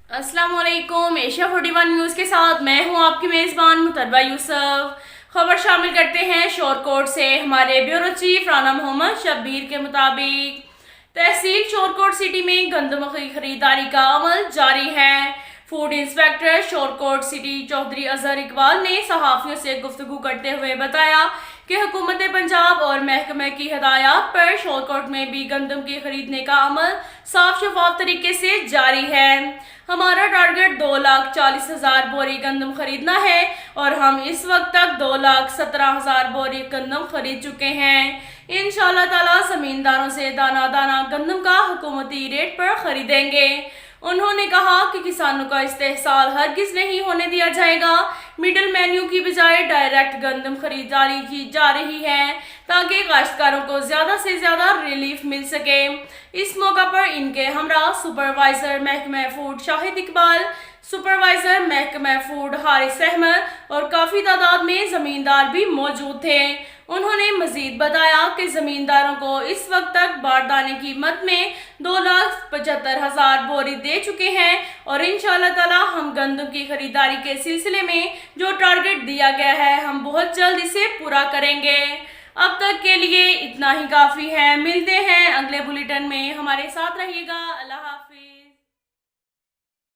अस्सलाम वालेकुम। Asia 41 news के साथ मैं हूं आपकी मेज़बान मुतरबा यूसुफ। खबर शामिल करते हैं शोरकोट से। हमारे ब्यूरो चीफ राना मोहम्मद शब्बीर के मुताबिक तहसील शोरकोट सिटी में गंदम की खरीदारी का अमल जारी है। Food inspector Shorkot city Chaudhry Azhar Iqbal ने सहाफ़ियों से गुफ्तगू करते हुए बताया कि हुकूमत पंजाब और महकमे की हदायत पर शोरकोट में भी गंदम की खरीदने का अमल साफ शफाफ तरीके से जारी है। हमारा टारगेट 2,40,000 बोरी गंदम खरीदना है और हम इस वक्त तक 2,17,000 बोरी गंदम खरीद चुके हैं। इंशाअल्लाह ताला जमींदारों से दाना दाना गंदम का हुकूमती रेट पर खरीदेंगे। उन्होंने कहा कि किसानों का इस्तेहसाल हरगिज नहीं होने दिया जाएगा। मिडल मेन्यू की बजाय डायरेक्ट गंदम खरीदारी की जा रही है ताकि काश्तकारों को ज़्यादा से ज़्यादा रिलीफ मिल सके। इस मौका पर इनके हमरा सुपरवाइज़र महकमा फूड शाहिद इकबाल, सुपरवाइज़र महकमा फूड हारिस अहमद और काफ़ी तादाद में ज़मींदार भी मौजूद थे। उन्होंने मजीद बताया कि ज़मींदारों को इस वक्त तक बारदाने की कीमत में 2,75,000 बोरी दे चुके हैं और इंशाअल्लाह ताला हम गंदम की खरीदारी के सिलसिले में जो टारगेट दिया गया है हम बहुत जल्द इसे पूरा करेंगे। अब तक के लिए इतना ही काफ़ी है। मिलते हैं अगले बुलेटिन में, हमारे साथ रहिएगा। अल्लाह।